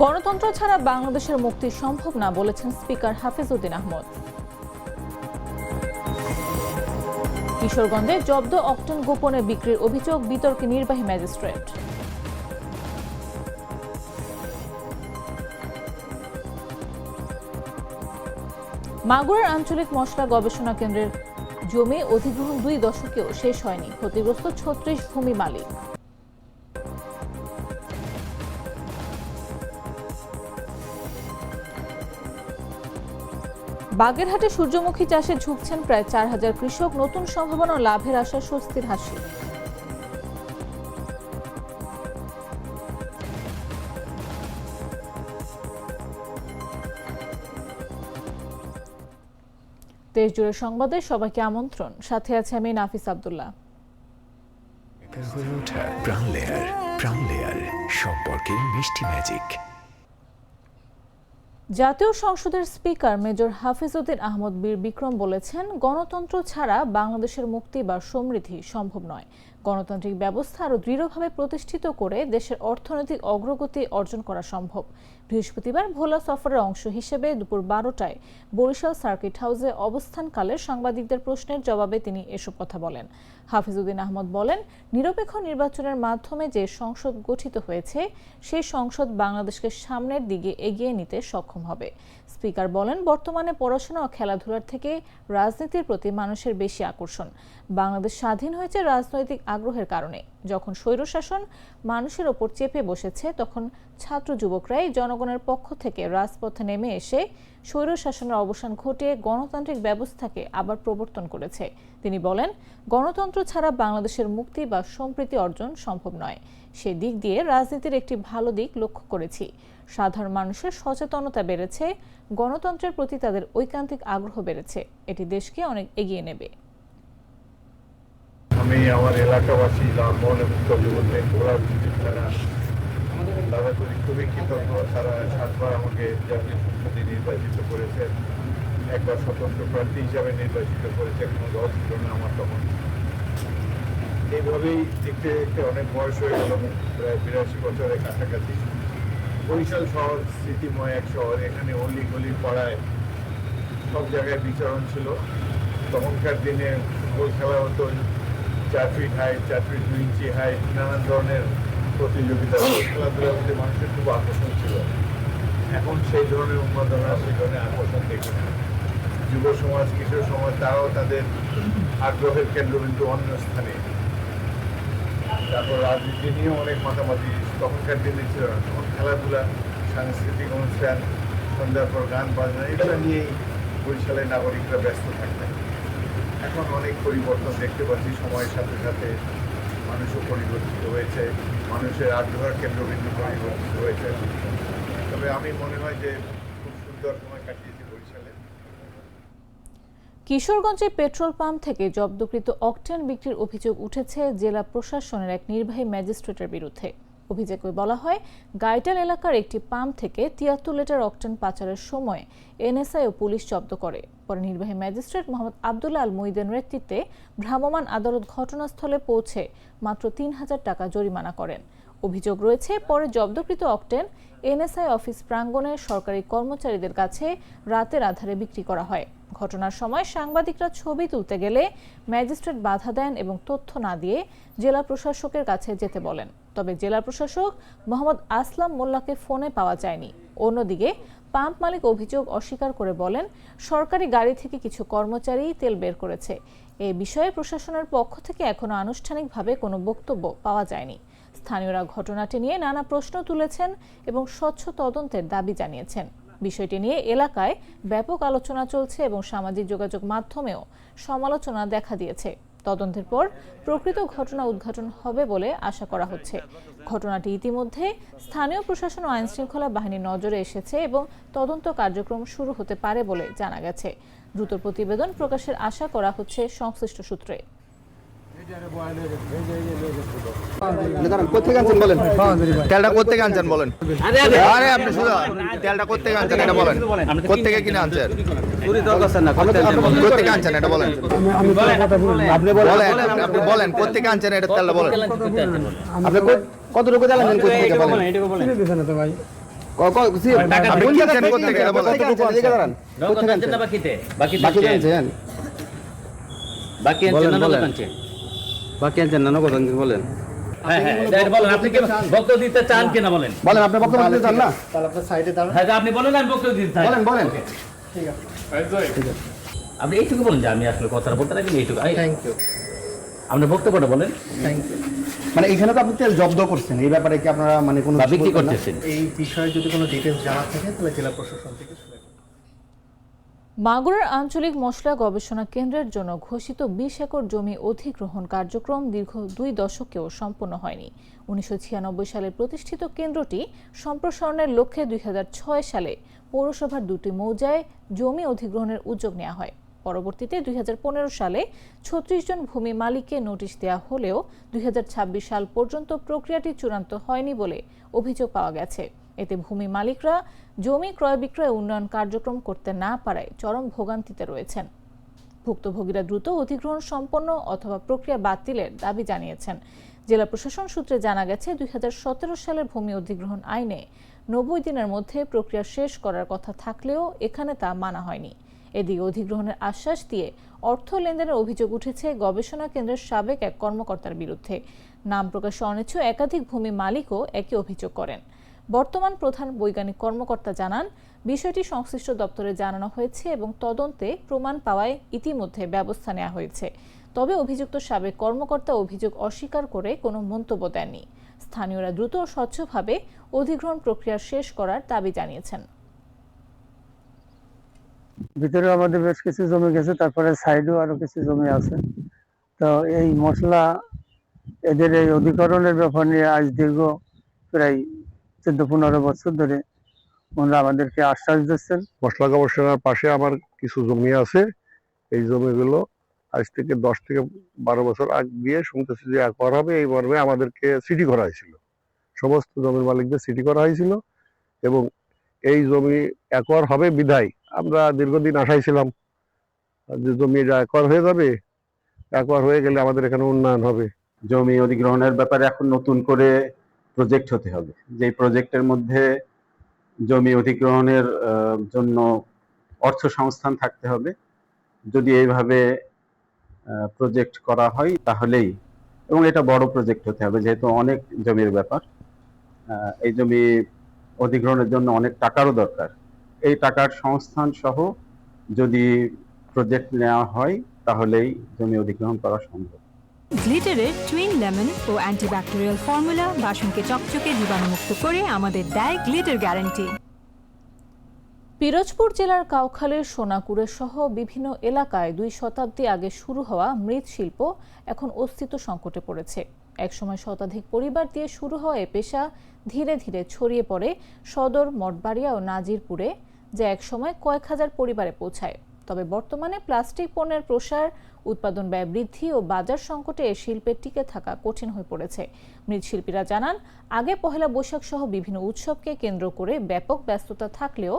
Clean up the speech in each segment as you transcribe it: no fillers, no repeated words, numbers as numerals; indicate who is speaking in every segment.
Speaker 1: গণতন্ত্র ছাড়া বাংলাদেশের মুক্তি সম্ভব না বলেছেন স্পিকার হাফিজউদ্দিন আহমদ। কিশোরগঞ্জে জব্দ অকটেন গোপনে বিক্রির অভিযোগ বিতর্কে নির্বাহী ম্যাজিস্ট্রেট। মাগুরার আঞ্চলিক মশলা গবেষণা কেন্দ্রের জমি অধিগ্রহণ 2 দশকেও শেষ হয়নি, ক্ষতিগ্রস্ত 36 ভূমি মালিক। বাগেরহাটে সূর্যমুখী চাষে ঝুঁকছেন প্রায় 4000 কৃষক, নতুন সম্ভাবনা ও লাভের আশা স্বস্তির হাসি। দেশজুড়ে সংবাদে সবাইকে আমন্ত্রণ, সাথে আছে আমি নাফিস আব্দুল্লাহ।
Speaker 2: সম্পর্কের মিষ্টি ম্যাজিক।
Speaker 1: জাতীয় সংসদের স্পিকার মেজর হাফিজউদ্দিন আহমদ বীর বিক্রম বলেছেন, গণতন্ত্র ছাড়া বাংলাদেশের মুক্তি বা সমৃদ্ধি সম্ভব নয়। গণতান্ত্রিক ব্যবস্থা আরও দৃঢ়ভাবে প্রতিষ্ঠিত করে দেশের অর্থনৈতিক অগ্রগতি অর্জন করা সম্ভব। বৃহস্পতিবার ভোলা সফরের অংশ হিসেবে দুপুর 12টায় বরিশাল সার্কিট হাউসে অবস্থানকালে সাংবাদিকদের প্রশ্নের জবাবে তিনি এসব কথা বলেন। হাফিজউদ্দিন আহমদ বলেন, নিরপেক্ষ নির্বাচনের মাধ্যমে যে সংসদ গঠিত হয়েছে সেই সংসদ বাংলাদেশকে সামনের দিকে এগিয়ে নিতে সক্ষম হবে। স্পিকার বলেন, বর্তমানে পড়াশোনা ও খেলাধুলার থেকে রাজনীতির প্রতি মানুষের বেশি আকর্ষণ। বাংলাদেশ স্বাধীন হয়েছে রাজনৈতিক আগ্রহের কারণে। যখন স্বৈরশাসন মানুষের ওপর চেপে বসেছে, তখন ছাত্র যুবকরাই জনগণের পক্ষ থেকে রাজপথে নেমে এসে স্বৈরশাসনের অবসান ঘটিয়ে গণতান্ত্রিক ব্যবস্থাকে আবার প্রবর্তন করেছে। তিনি বলেন, গণতন্ত্র ছাড়া বাংলাদেশের মুক্তি বা সম্প্রীতি অর্জন সম্ভব নয়। সে দিক দিয়ে রাজনীতির একটি ভালো দিক লক্ষ্য করেছি। সাধারণ মানুষের সচেতনতা বেড়েছে, গণতন্ত্রের প্রতি তাদের ঐকান্তিক আগ্রহ বেড়েছে। এটি দেশকে অনেক এগিয়ে নেবে।
Speaker 3: আমি আমার এলাকাবাসী লালমোহন এবং তলিবন্ধে তারা খুবই কৃতজ্ঞ। তারা 7বার আমাকে জাতীয় সংসদে নির্বাচিত করেছে, একবার স্বতন্ত্র প্রার্থী হিসাবে নির্বাচিত করেছে, কোনো দল ছিল না আমার তখন। এইভাবেই দেখতে দেখতে অনেক বয়স হয়ে গেল, প্রায় 82 বছরের কাছাকাছি। বরিশাল শহর স্মৃতিময় এক শহর, এখানে অলি গলি পাড়ায় সব জায়গায় বিচরণ ছিল। তখনকার দিনে ফুটবল খেলা হতো 4 ফিট হাইট, 4 ফিট 2 ইঞ্চি হাইট, নানান ধরনের প্রতিযোগিতা, খেলাধুলার প্রতি মানুষের খুব আকর্ষণ ছিল। এখন সেই ধরনের উন্মাদনা, সেই ধরনের আকর্ষণ দেখি না। যুব সমাজ, কিশোর সমাজ, তারাও তাদের আগ্রহের কেন্দ্রবিন্দু অন্য স্থানে। তারপর রাজনীতি নিয়েও অনেক মাতামাতি তখনকার দিনে ছিল না। তখন খেলাধুলা, সাংস্কৃতিক অনুষ্ঠান, সন্ধ্যার পর গান বাজনা, এগুলো নিয়েই বরিশালের নাগরিকরা ব্যস্ত থাকতেন। এখন অনেক পরিবর্তন দেখতে পাচ্ছি, সময়ের সাথে সাথে মানুষও পরিবর্তিত হয়েছে, মানুষের আগ্রহের কেন্দ্রবিন্দু পরিবর্তিত হয়েছে। তবে আমি মনে হয় যে খুব সুন্দর সময় কাটিয়েছি বরিশালে।
Speaker 1: কিশোরগঞ্জে পেট্রোল পাম্প থেকে জব্দকৃত অকটেন বিক্রির অভিযোগ উঠেছে জেলা প্রশাসনের এক নির্বাহী ম্যাজিস্ট্রেটের বিরুদ্ধে। অভিযোগে বলা হয়, গাইটাল এলাকার একটি পাম্প থেকে 73 লিটার অকটেন পাচারের সময় এনএসআই ও পুলিশ জব্দ করে। পরে নির্বাহী ম্যাজিস্ট্রেট মোহাম্মদ আব্দুল্লাহ আল মুইদের নেতৃত্বে ভ্রাম্যমাণ আদালত ঘটনাস্থলে পৌঁছে মাত্র 3000 টাকা জরিমানা করেন। অভিযোগ রয়েছে, পরে জব্দকৃত অকটেন এনএসআই অফিস প্রাঙ্গণে সরকারি কর্মচারীদের কাছে রাতের আধারে বিক্রি করা হয়। ঘটনার সময় সাংবাদিকরা ছবি তুলতে গেলে ম্যাজিস্ট্রেট বাধা দেন এবং তথ্য না দিয়ে জেলা প্রশাসকের কাছে যেতে বলেন। তবে জেলা প্রশাসক মোহাম্মদ আসলাম মোল্লাকে ফোনে পাওয়া যায়নি। অন্যদিকে পাম্প মালিক অভিযোগ অস্বীকার করে বলেন, সরকারি গাড়ি থেকে কিছু কর্মচারী তেল বের করেছে। এ বিষয়ে প্রশাসনের পক্ষ থেকে এখনো আনুষ্ঠানিকভাবে কোনো বক্তব্য পাওয়া যায়নি। স্থানীয়রা ঘটনাটি নিয়ে নানা প্রশ্ন তুলেছেন এবং স্বচ্ছ তদন্তের দাবি জানিয়েছেন। বিষয়টি নিয়ে এলাকায় ব্যাপক আলোচনা চলছে এবং সামাজিক যোগাযোগ মাধ্যমেও সমালোচনা দেখা দিয়েছে। তদন্তের পর প্রকৃত ঘটনা উদ্ঘাটন হবে বলে আশা করা হচ্ছে। ঘটনাটি ইতিমধ্যে স্থানীয় প্রশাসন ও আইনশৃঙ্খলা বাহিনীর নজরে এসেছে এবং তদন্ত কার্যক্রম শুরু হতে পারে বলে জানা গেছে। দ্রুত প্রতিবেদন প্রকাশের আশা করা হচ্ছে সংশ্লিষ্ট সূত্রে।
Speaker 4: কোথেকে আনছেন বলেন, তেলটা কোথেকে আনছেন বলেন। আরে আপনি শুধু তেলটা কোথেকে আনছেন এটা বলেন, কোথেকে কিনে আনছেন, কোথেকে আনছেন এটা বলেন, আপনি বলেন কোথেকে আনছেন এটা তেলটা বলেন। আপনি কতটুকু জানেন কোথেকে বলেন, আপনি কিনছেন কোত্থেকে এটা বলেন।
Speaker 5: নগদ আনছেন না বাকিতে? বাকিতে আনছেন? বাকি আনছেন না নগদ আনছেন?
Speaker 6: বাকি আনছেন না নগদ আনছেন বলেন।
Speaker 5: হ্যাঁ, এটা বলেন, আপনি কি বক্তব্য দিতে চান কিনা বলেন?
Speaker 6: বলেন আপনি বক্তব্য দিতে চান না?
Speaker 5: হ্যাঁ, আপনি বলেন, আমি বক্তব্য দিতে চাই।
Speaker 6: বলেন।
Speaker 5: আপনি এইটুকু বলেন যে আমি আসলে কথাটা বলতে রাখি এইটুকু। আপনার বক্তব্যটা বলেন।
Speaker 6: মানে এখানে তো আপনি তেল জব্দ করছেন, এই ব্যাপারে কি আপনারা মানে কোনো
Speaker 5: বা বিক্রি করতেছেন?
Speaker 7: এই বিষয়ে যদি কোনো ডিটেইলস জানা থাকে তাহলে জেলা প্রশাসন থেকে শুনে নেব।
Speaker 1: মাগুরার আঞ্চলিক মশলা গবেষণা কেন্দ্রের জন্য ঘোষিত 20 একর জমি অধিগ্রহণ কার্যক্রম দীর্ঘ 2 দশকেও সম্পন্ন হয়নি। 1996 সালে প্রতিষ্ঠিত কেন্দ্রটি সম্প্রসারণের লক্ষ্যে 2006 সালে পৌরসভার 2টি মৌজায় জমি অধিগ্রহণের উদ্যোগ নেওয়া হয়। পরবর্তীতে 2015 সালে 36 জন ভূমি মালিককে নোটিশ দেওয়া হলেও 2026 সাল পর্যন্ত প্রক্রিয়াটি চূড়ান্ত হয়নি বলে অভিযোগ পাওয়া গেছে। এতে ভূমি মালিকরা জমি ক্রয় বিক্রয় উন্নয়ন কার্যক্রম করতে না পারায় চরম ভোগান্তিতে রয়েছেন। ভুক্তভোগীরা দ্রুত অধিগ্রহণ সম্পন্ন অথবা প্রক্রিয়া বাতিলের দাবি জানিয়েছেন। জেলা প্রশাসন সূত্রে জানা গেছে 2017 সালের ভূমি অধিগ্রহণ আইনে 90 দিনের মধ্যে প্রক্রিয়া শেষ করার কথা থাকলেও এখানে তা মানা হয়নি। এদিকে অধিগ্রহণের আশ্বাস দিয়ে অর্থ লেনদেনের অভিযোগ উঠেছে গবেষণা কেন্দ্রের সাবেক এক কর্মকর্তার বিরুদ্ধে। নাম প্রকাশে অনিচ্ছুক একাধিক ভূমি মালিকও একই অভিযোগ করেন। বর্তমান প্রধান বৈজ্ঞানিক কর্মকর্তা জানান, বিষয়টি সংশ্লিষ্ট দপ্তরে জানানো হয়েছে এবং তদন্তে প্রমাণ পাওয়ায় ইতিমধ্যে ব্যবস্থা নেওয়া হয়েছে। তবে অভিযুক্ত সাবেক কর্মকর্তা অভিযোগ অস্বীকার করে কোনো মন্তব্য দেননি। স্থানীয়রা দ্রুত ও স্বচ্ছভাবে অধিগ্রহণ প্রক্রিয়া শেষ করার দাবি জানিয়েছেন।
Speaker 8: ভিতরে আমাদের বেশ কিছু জমি গেছে, তারপরে সাইডেও আরো কিছু জমি আছে। তো এই মশলা এদের এই অধিকরণের ব্যাপার নিয়ে আজ দীর্ঘ প্রায় 14-15 বছর ধরে ওনারা আমাদেরকে আশ্বাস দিচ্ছেন।
Speaker 9: মশলা গবেষণার পাশে আমার কিছু জমি আছে, এই জমিগুলো আজ থেকে 10 থেকে 12 বছর আগে দিয়ে শুনতেছি যে একবার হবে, এই মর্মে আমাদেরকে সিটি করা হয়েছিল, সমস্ত জমির মালিকদের সিটি করা হয়েছিল এবং এই জমি একবার হবে বিধায় আমরা দীর্ঘদিন আশায় ছিলাম যে জমি একবার হয়ে যাবে, একবার হয়ে গেলে আমাদের এখানে উন্নয়ন হবে।
Speaker 6: জমি অধিগ্রহণের ব্যাপারে এখন নতুন করে প্রজেক্ট হতে হবে, যে প্রজেক্টের মধ্যে জমি অধিগ্রহণের জন্য অর্থ সংস্থান থাকতে হবে। যদি এইভাবে প্রজেক্ট করা হয় তাহলেই, এবং এটা বড় প্রজেক্ট হতে হবে যেহেতু অনেক জমির ব্যাপার, এই জমি অধিগ্রহণের জন্য অনেক টাকারও দরকার। এই টাকার সংস্থান সহ যদি প্রজেক্ট নেওয়া হয় তাহলেই জমি অধিগ্রহণ করা সম্ভব।
Speaker 10: গ্লিটারের টুইন লেমন ও অ্যান্টিব্যাকটেরিয়াল ফর্মুলা বাসনকে চকচকে জীবাণুমুক্ত করে আমাদের দেয় গ্লিটার গ্যারান্টি।
Speaker 1: পিরোজপুর জেলার কাউখালীর সোনাকুড়ে সহ বিভিন্ন এলাকায় 2 শতাব্দী আগে শুরু হওয়া মৃৎশিল্প এখন অস্তিত্ব সংকটে পড়েছে। একসময় শতাধিক পরিবার দিয়ে শুরু হওয়া এ পেশা ধীরে ধীরে ছড়িয়ে পড়ে সদর, মঠবাড়িয়া ও নাজিরপুরে, যা একসময় কয়েক হাজার পরিবারে পৌঁছায়। তবে বর্তমানে প্লাস্টিক পণ্যের প্রসার, উৎপাদন ব্যয় বৃদ্ধি ও বাজার সংকটে এ শিল্পের টিকে থাকা কঠিন হয়ে পড়েছে। মৃৎশিল্পীরা জানান, আগে পহেলা বৈশাখ সহ বিভিন্ন উৎসবকে কেন্দ্র করে ব্যাপক ব্যস্ততা থাকলেও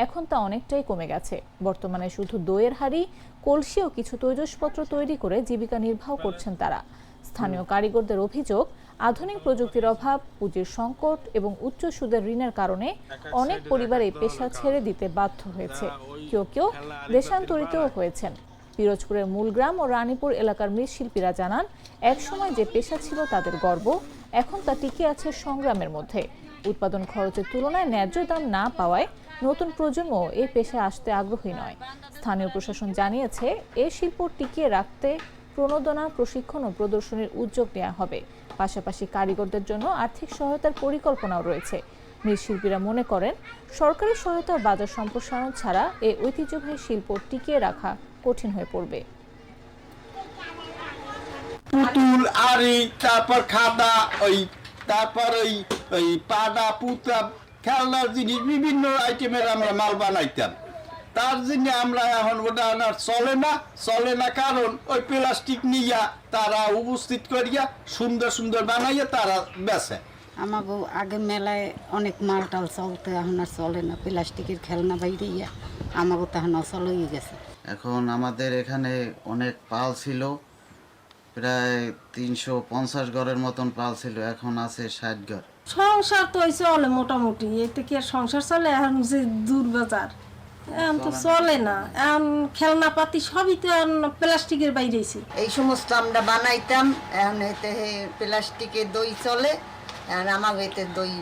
Speaker 1: এখন তা অনেকটাই কমে গেছে। বর্তমানে শুধু দইয়ের হাঁড়ি, কলসি ও কিছু তৈজসপত্র তৈরি করে জীবিকা নির্বাহ করছেন তারা। স্থানীয় কারিগরদের অভিযোগ, আধুনিক প্রযুক্তির অভাব, পুঁজির সংকট এবং উচ্চ সুদের ঋণের কারণে অনেক পরিবার এই পেশা ছেড়ে দিতে বাধ্য হয়েছে। কেউ কেউ দেশান্তরিতও হয়েছেন। পিরোজপুরের মূলগ্রাম ও রানীপুর এলাকার মৃৎশিল্পীরা জানান, একসময় যে পেশা ছিল তাদের গর্ব, এখন তা টিকে আছে সংগ্রামের মধ্যে। উৎপাদন খরচের তুলনায় ন্যায্য দাম না পাওয়ায় নতুন প্রজন্ম এই পেশায় আসতে আগ্রহী নয়। স্থানীয় প্রশাসন জানিয়েছে, এই শিল্প টিকিয়ে রাখতে প্রণোদনা, প্রশিক্ষণ ও প্রদর্শনীর উদ্যোগ নেওয়া হবে। পাশাপাশি কারিগরদের জন্য আর্থিক সহায়তার পরিকল্পনাও রয়েছে। মৃৎশিল্পীরা মনে করেন, সরকারি সহায়তা ও বাজার সম্প্রসারণ ছাড়া এই ঐতিহ্যবাহী শিল্প টিকিয়ে রাখা কঠিন হয়ে পড়বে।
Speaker 11: পুতুল, আড়ি, তারপর খাদা, তারপর ওই পাডা, পুতা, খেলনার জিনিস, বিভিন্ন আইটেমের আমরা মাল বানাইতাম। তার জন্য আমরা এখন ওটা চলে না কারণ ওই প্লাস্টিক নিয়া তারা উপস্থিত করিয়া সুন্দর সুন্দর বানাইয়া তারা বেচে।
Speaker 12: আমাকে আগে মেলায় অনেক মাল টাল চলতে, এখন আর চলে না। প্লাস্টিকের খেলনা বাইরে আমাকে তো এখন অচল হয়ে গেছে।
Speaker 13: এখন আমাদের এখানে অনেক পাল ছিল, প্রায় 350 ঘরের মতন পাল ছিল, এখন আছে 60 ঘর।
Speaker 12: সংসার তো চলে মোটামুটি, এতে কি আর সংসার চলে? এখন যে দুর্বাজার, এখন তো চলে না। এখন খেলনাপাতি সবই তো এখন প্লাস্টিকের বাইরেছে।
Speaker 14: এই সমস্ত আমরা বানাইতাম, এখন এতে প্লাস্টিকের দই চলে, আর আমার এতে দই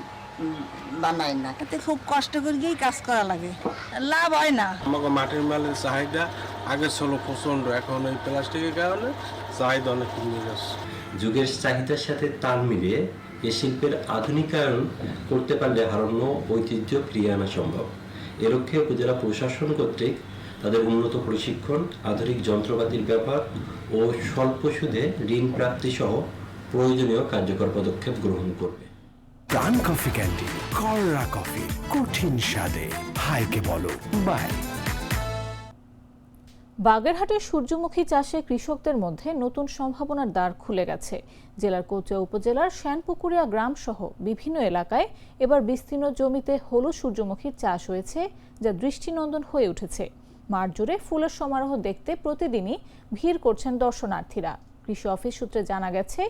Speaker 14: বানাই না। এতে খুব কষ্ট করেই কাজ করা লাগে, লাভ হয় না।
Speaker 9: আমাকে মাটির মালের চাহিদা আগে ছিল প্রচন্ড, এখন এই প্লাস্টিকের কারণে চাহিদা অনেক কমে গেছে।
Speaker 5: যুগের চাহিদার সাথে তাল মিলিয়ে এ শিল্পের আধুনিকায়ন করতে পারলে হারানো ঐতিহ্য ফিরিয়ে আনা সম্ভব। এ লক্ষ্যে উপজেলা প্রশাসন কর্তৃক তাদের উন্নত প্রশিক্ষণ, আধুনিক যন্ত্রপাতির ব্যবহার ও স্বল্প সুদে ঋণ প্রাপ্তি সহ প্রয়োজনীয় কার্যকর পদক্ষেপ গ্রহণ করবে।
Speaker 2: প্রাণ কফি ক্যান্টিন, কররা কফি, কঠিন স্বাদে, হাইকে বলো বাই।
Speaker 1: বাগেরহাটের সূর্যমুখী চাষে কৃষকদের মধ্যে নতুন সম্ভাবনার দ্বার খুলে গেছে। জেলার কচুয়া উপজেলার শ্যানপুকুরিয়া গ্রাম সহ বিভিন্ন এলাকায় এবার বিস্তীর্ণ জমিতে হলুদ সূর্যমুখীর চাষ হয়েছে, যা দৃষ্টিনন্দন হয়ে উঠেছে। মাঠ জুড়ে ফুলের সমারোহ দেখতে প্রতিদিনই ভিড় করছেন দর্শনার্থীরা। কৃষি অফিস সূত্রে জানা গেছে,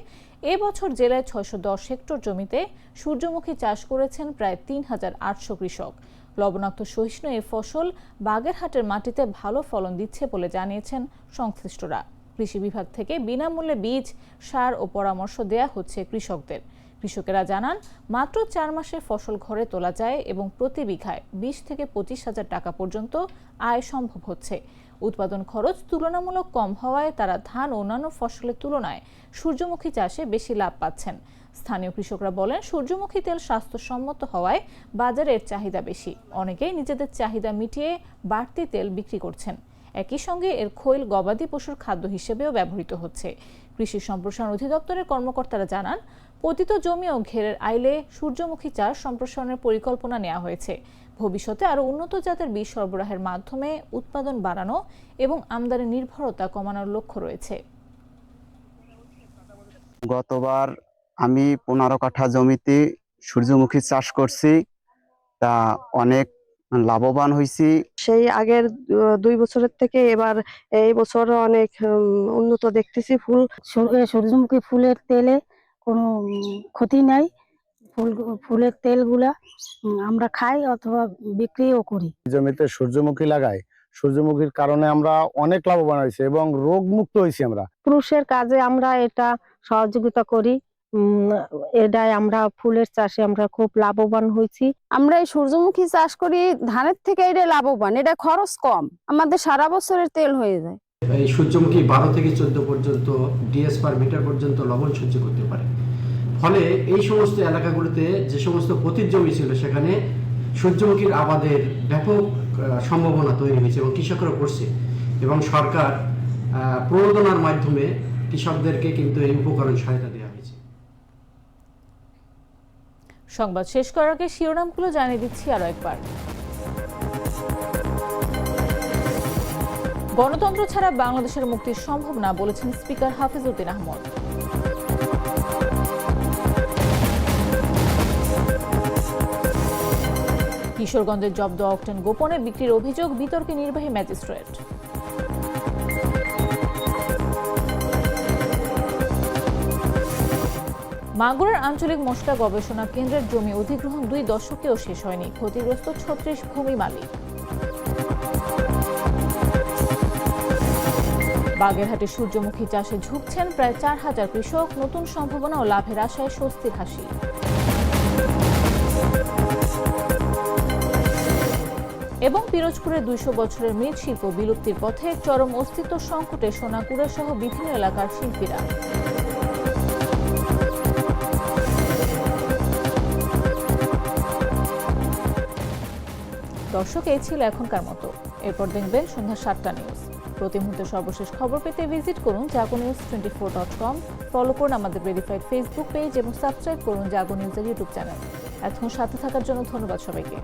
Speaker 1: এবছর জেলায় 610 হেক্টর জমিতে সূর্যমুখী চাষ করেছেন প্রায় 3800 কৃষক। লবণাক্ত সহিষ্ণু এই ফসল বাগেরহাটের মাটিতে ভালো ফলন দিচ্ছে বলে জানিয়েছেন সংশ্লিষ্টরা। কৃষি বিভাগ থেকে বিনামূল্যে বীজ, সার ও পরামর্শ দেয়া হচ্ছে কৃষকদের। কৃষকেরা জানান, মাত্র 4 মাসে ফসল ঘরে তোলা যায় এবং প্রতি বিঘায় 20 থেকে 25,000 টাকা পর্যন্ত আয় সম্ভব হচ্ছে। উৎপাদন খরচ তুলনামূলক কম হওয়ায় তারা ধান ও অন্যান্য ফসলের তুলনায় সূর্যমুখী চাষে বেশি লাভ পাচ্ছেন। স্থানীয় কৃষকরা বলেন, সূর্যমুখী তেল স্বাস্থ্যসম্মত হওয়ায় বাজারে এর চাহিদা বেশি। অনেকেই নিজেদের চাহিদা মিটিয়ে বাড়তি তেল বিক্রি করছেন। একই সঙ্গে এর খৈল গবাদি পশুর খাদ্য হিসেবেও ব্যবহৃত হচ্ছে। কৃষি সম্প্রসারণ অধিদপ্তরের কর্মকর্তারা জানান, পতিত জমি ও ঘেরের আইলে সূর্যমুখী চাষ সম্প্রসারণের পরিকল্পনা নেওয়া হয়েছে। ভবিষ্যতে আরও উন্নত জাতের বীজ সরবরাহের মাধ্যমে উৎপাদন বাড়ানো এবং আমদানি নির্ভরতা কমানোর লক্ষ্য রয়েছে।
Speaker 15: গতবার আমি 15 কাঠা জমিতে সূর্যমুখী চাষ করছি, তা অনেক লাভবান হয়েছি।
Speaker 16: সেই আগের 2 বছরের থেকে এবার এই বছর অনেক উন্নত দেখতেছি। সূর্যমুখী ফুলের তেলে কোনো ক্ষতি নাই। ফুলের তেলগুলা আমরা খাই অথবা বিক্রিও করি।
Speaker 8: জমিতে সূর্যমুখী লাগাই, সূর্যমুখীর কারণে আমরা অনেক লাভবান হয়েছি এবং রোগ মুক্ত হয়েছি। আমরা
Speaker 16: পুরুষের কাজে আমরা এটা সহযোগিতা করি, এটাই আমরা ফুলের চাষে আমরা খুব লাভবান হয়েছি।
Speaker 17: আমরা এই সূর্যমুখী চাষ করি, ধানের থেকে এটা লাভবান, এটা খরচ কম, আমাদের সারা বছরের তেল হয়ে যায়।
Speaker 18: এই সূর্যমুখী 12 থেকে 14 পর্যন্ত ডিএস পার মিটার পর্যন্ত লবণ সহ্য করতে পারে। ফলে এই সমস্ত এলাকাগুলোতে যে সমস্ত পতিত জমি ছিল, সেখানে সূর্যমুখীর আবাদের ব্যাপক সম্ভাবনা তৈরি হয়েছে এবং কৃষকরা করছে, এবং সরকার প্রণোদনার মাধ্যমে কৃষকদেরকে কিন্তু এই উপকরণ সহায়তা দেওয়া হয়েছে।
Speaker 1: সংবাদ শেষ করার আগে শিরোনামগুলো জানিয়ে দিচ্ছি আরো একবার। গণতন্ত্র ছাড়া বাংলাদেশের মুক্তি সম্ভব না বলেছেন স্পিকার হাফিজ উদ্দিন আহমদ। কিশোরগঞ্জের জব্দ অকটেন গোপনে বিক্রির অভিযোগ, বিতর্কে নির্বাহী ম্যাজিস্ট্রেট। মাগুরার আঞ্চলিক মশলা গবেষণা কেন্দ্রের জমি অধিগ্রহণ 2 দশকেও শেষ হয়নি, ক্ষতিগ্রস্ত 36 ভূমি মালিক। বাগেরহাটে সূর্যমুখী চাষে ঝুঁকছেন প্রায় 4000 কৃষক, নতুন সম্ভাবনা ও লাভের আশায় স্বস্তির হাসি। এবং পিরোজপুরের 200 বছরের মৃৎশিল্প বিলুপ্তির পথে, চরম অস্তিত্ব সংকটে সোনাকুড়া সহ বিভিন্ন এলাকার শিল্পীরা। দর্শক, এই ছিল এখনকার মতো। এরপর দেখবেন সন্ধ্যা 7টা নিউজ। প্রতি মুহূর্তে সর্বশেষ খবর পেতে ভিজিট করুন jagonews24.com, ফলো করুন আমাদের ভেরিফাইড ফেসবুক পেজ এবং সাবস্ক্রাইব করুন জাগো নিউজের ইউটিউব চ্যানেল। এখন সাথে থাকার জন্য ধন্যবাদ সবাইকে।